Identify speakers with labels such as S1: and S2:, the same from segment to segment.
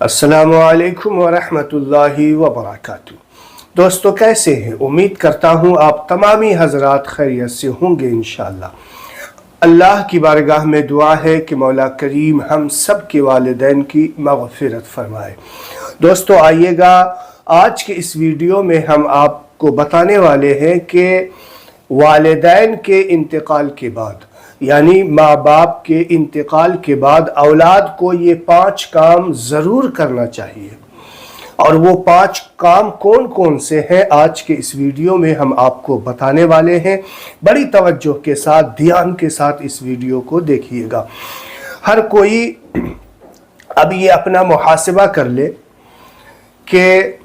S1: अस्सलामु अलैकुम वरहमतुल्लाहि वबरकातुहू। दोस्तों कैसे हैं? उम्मीद करता हूँ आप तमामी हजरात खैरियत से होंगे इंशाअल्लाह। अल्लाह की बारगाह में दुआ है कि मौला करीम हम सब के वालिदैन की मग़फ़िरत फरमाए। दोस्तों आइएगा, आज के इस वीडियो में हम आपको बताने वाले हैं कि वालिदैन के इंतकाल के बाद, यानी माँ बाप के इंतकाल के बाद औलाद को ये 5 काम ज़रूर करना चाहिए। और वो 5 काम कौन कौन से हैं आज के इस वीडियो में हम आपको बताने वाले हैं। बड़ी तवज्जो के साथ, ध्यान के साथ इस वीडियो को देखिएगा। हर कोई अब ये अपना मुहासिबा कर ले कि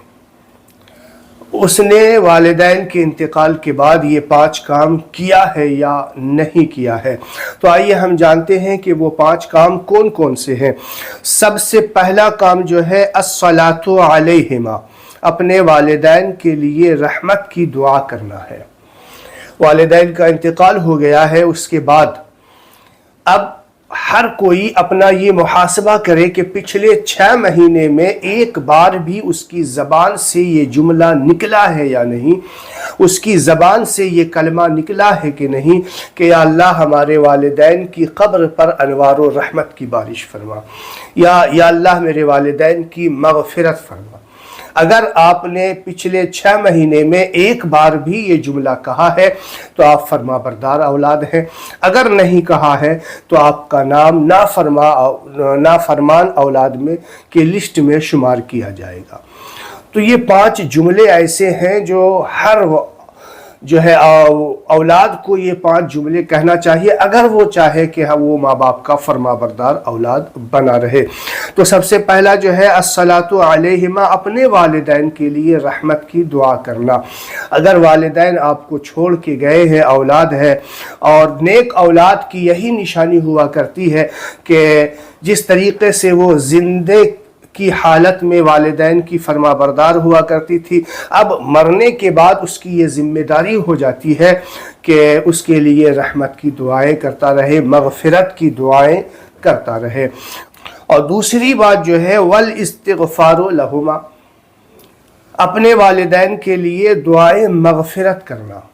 S1: उसने वालिदैन के इंतकाल के बाद ये 5 काम किया है या नहीं किया है। तो आइए हम जानते हैं कि वो 5 काम कौन कौन से हैं। सबसे पहला काम जो है अस्सलातु अलैहिमा, अपने वालिदैन के लिए रहमत की दुआ करना है। वालिदैन का इंतकाल हो गया है, उसके बाद अब हर कोई अपना ये मुहासबा करे कि पिछले 6 महीने में एक बार भी उसकी ज़बान से ये जुमला निकला है या नहीं, उसकी ज़बान से ये कलमा निकला है कि नहीं कि या अल्लाह हमारे वालिदैन की कब्र पर अनवार व रहमत की बारिश फरमा, या अल्लाह मेरे वालिदैन की मग़फ़िरत फरमा। अगर आपने पिछले 6 महीने में एक बार भी ये जुमला कहा है तो आप फरमाबरदार औलाद हैं। अगर नहीं कहा है तो आपका नाम नाफरमान औलाद में की लिस्ट में शुमार किया जाएगा। तो ये 5 जुमले ऐसे हैं जो हर औलाद को ये 5 जुमले कहना चाहिए अगर वो चाहे कि वो माँ बाप का फरमाबरदार औलाद बना रहे। तो सबसे पहला जो है अस्सलातु अलैहिमा, अपने वालिदैन के लिए रहमत की दुआ करना। अगर वालिदैन आपको छोड़ के गए हैं, औलाद है, और नेक औलाद की यही निशानी हुआ करती है कि जिस तरीके से वो जिंदे की हालत में वालिदैन की फरमाबरदार हुआ करती थी, अब मरने के बाद उसकी ये जिम्मेदारी हो जाती है कि उसके लिए रहमत की दुआएं करता रहे, मग़फ़िरत की दुआएं करता रहे। और दूसरी बात जो है वल इस्तिग़फ़ारु लहुमा, अपने वालिदैन के लिए दुआएं मग़फ़िरत करना,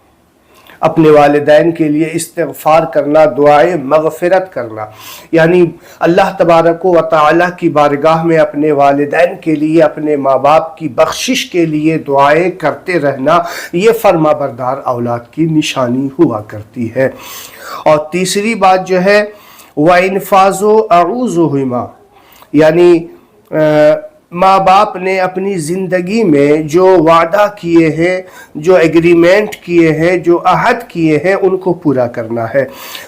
S1: अपने वालिदैन के लिए इस्तिग़फ़ार करना, दुआएं मग़फ़िरत करना, यानी अल्लाह तबारक व तआला की बारगाह में अपने वालिदैन के लिए, अपने माँ बाप की बख्शिश के लिए दुआएं करते रहना, ये फरमाबरदार औलाद की निशानी हुआ करती है। और तीसरी बात जो है व इन्फ़ाज़ु अऊज़ुहुमा, यानी माँ बाप ने अपनी ज़िंदगी में जो वादा किए हैं, जो एग्रीमेंट किए हैं, जो अहद किए हैं, उनको पूरा करना है।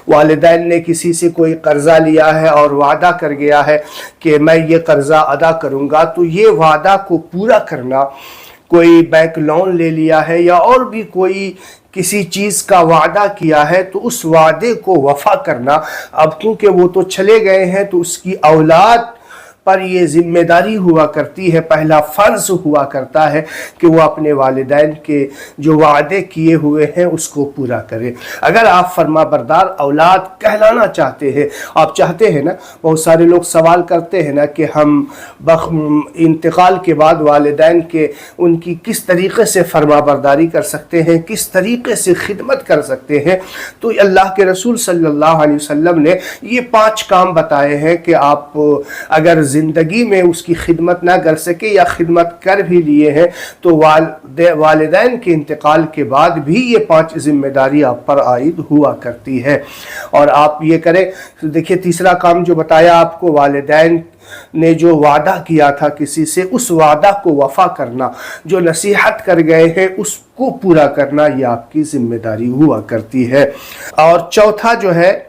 S1: वालिदैन ने किसी से कोई कर्ज़ा लिया है और वादा कर गया है कि मैं ये कर्ज़ा अदा करूँगा, तो ये वादा को पूरा करना। कोई बैंक लोन ले लिया है या और भी कोई किसी चीज़ का वादा किया है तो उस वादे को वफ़ा करना। अब क्योंकि वो तो चले गए हैं तो उसकी औलाद पर ये जिम्मेदारी हुआ करती है, पहला फ़र्ज़ हुआ करता है कि वो अपने वालिदैन के जो वादे किए हुए हैं उसको पूरा करे। अगर आप फरमाबरदार औलाद कहलाना चाहते हैं, आप चाहते हैं ना, बहुत सारे लोग सवाल करते हैं ना कि हम इंतकाल के बाद वालिदैन के उनकी किस तरीक़े से फरमाबरदारी कर सकते हैं, किस तरीक़े से खिदमत कर सकते हैं। तो अल्लाह के रसूल सल्लल्लाहु अलैहि वसल्लम ने ये 5 काम बताए हैं कि आप अगर ज़िंदगी में उसकी खिदमत ना कर सके या खिदमत कर भी लिए हैं तो वालिदैन के इंतकाल के बाद भी ये 5 जिम्मेदारी आप पर आयद हुआ करती है। और आप ये करें। देखिए तीसरा काम जो बताया आपको, वालिदैन ने जो वादा किया था किसी से, उस वादा को वफ़ा करना, जो नसीहत कर गए हैं उसको पूरा करना, ये आपकी जिम्मेदारी हुआ करती है। और चौथा जो है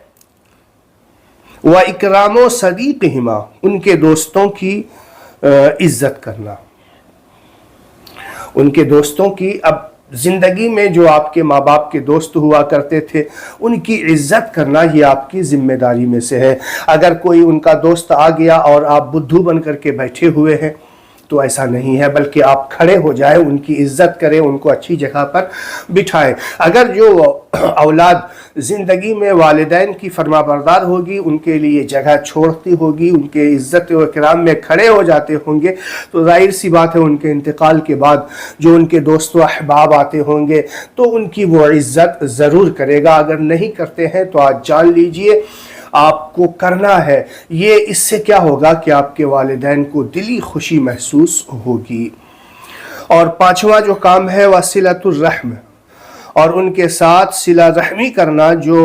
S1: व इकरामो सदीक़हिमा, उनके दोस्तों की इज़्ज़त करना, उनके दोस्तों की। अब ज़िंदगी में जो आपके माँ बाप के दोस्त हुआ करते थे उनकी इज़्ज़त करना ये आपकी ज़िम्मेदारी में से है। अगर कोई उनका दोस्त आ गया और आप बुद्धू बन करके बैठे हुए हैं تو ایسا نہیں ہے، بلکہ آپ کھڑے ہو جائیں، ان کی عزت کریں، ان کو اچھی جگہ پر بٹھائیں۔ اگر جو اولاد زندگی میں والدین کی فرما بردار ہوگی، ان کے لیے جگہ چھوڑتی ہوگی، ان کے عزت و اکرام میں کھڑے ہو جاتے ہوں گے، تو ظاہر سی بات ہے ان کے انتقال کے بعد جو ان کے دوست و احباب آتے ہوں گے تو ان کی وہ عزت ضرور کرے گا۔ اگر نہیں کرتے ہیں تو آج جان لیجئے آپ کو کرنا ہے۔ یہ اس سے کیا ہوگا کہ آپ کے والدین کو دلی خوشی محسوس ہوگی۔ اور پانچواں جو کام ہے وہ صلۃ الرحم، اور ان کے ساتھ صلہ رحمی کرنا جو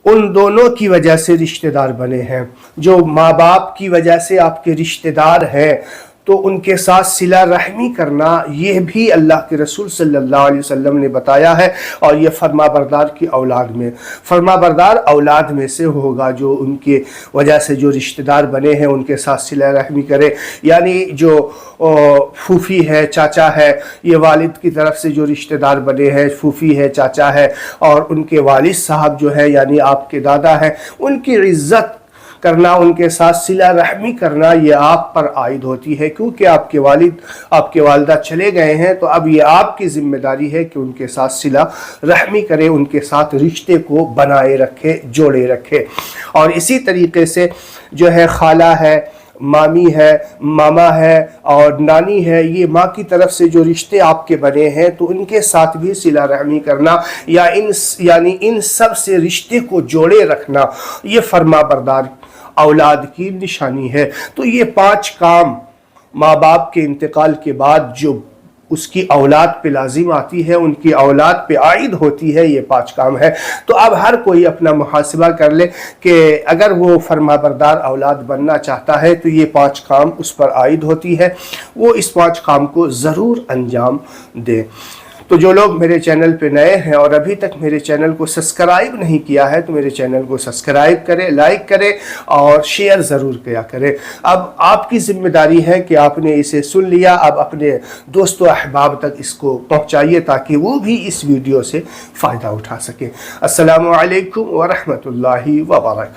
S1: ان دونوں کی وجہ سے رشتہ دار بنے ہیں، جو ماں باپ کی وجہ سے آپ کے رشتہ دار ہیں، تو ان کے ساتھ صلہ رحمی کرنا یہ بھی اللہ کے رسول صلی اللہ علیہ وسلم نے بتایا ہے، اور یہ فرما بردار کی اولاد میں، فرما بردار اولاد میں سے ہوگا جو ان کے وجہ سے جو رشتہ دار بنے ہیں ان کے ساتھ صلہ رحمی کرے۔ یعنی جو پھوپھی ہے، چاچا ہے، یہ والد کی طرف سے جو رشتہ دار بنے ہیں، پھوپھی ہے، چاچا ہے، اور ان کے والد صاحب جو ہے یعنی آپ کے دادا ہیں، ان کی عزت کرنا، ان کے ساتھ صلہ رحمی کرنا یہ آپ پر عائد ہوتی ہے، کیونکہ آپ کے والد، آپ کے والدہ چلے گئے ہیں، تو اب یہ آپ کی ذمہ داری ہے کہ ان کے ساتھ صلہ رحمی کرے، ان کے ساتھ رشتے کو بنائے رکھے، جوڑے رکھے۔ اور اسی طریقے سے جو ہے خالہ ہے، مامی ہے، ماما ہے اور نانی ہے، یہ ماں کی طرف سے جو رشتے آپ کے بنے ہیں تو ان کے ساتھ بھی صلہ رحمی کرنا، یا یعنی ان سب سے رشتے کو جوڑے رکھنا، یہ فرما بردار اولاد کی نشانی ہے۔ تو یہ 5 کام ماں باپ کے انتقال کے بعد جو اس کی اولاد پہ لازم آتی ہے، ان کی اولاد پہ عائد ہوتی ہے، یہ 5 کام ہے۔ تو اب ہر کوئی اپنا محاسبہ کر لے کہ اگر وہ فرما بردار اولاد بننا چاہتا ہے تو یہ 5 کام اس پر عائد ہوتی ہے، وہ اس 5 کام کو ضرور انجام دے۔ تو جو لوگ میرے چینل پہ نئے ہیں اور ابھی تک میرے چینل کو سبسکرائب نہیں کیا ہے تو میرے چینل کو سبسکرائب کریں، لائک کریں اور شیئر ضرور کیا کریں۔ اب آپ کی ذمہ داری ہے کہ آپ نے اسے سن لیا، اب اپنے دوست و احباب تک اس کو پہنچائیے تاکہ وہ بھی اس ویڈیو سے فائدہ اٹھا سکیں۔ السلام علیکم ورحمۃ اللہ وبرکاتہ۔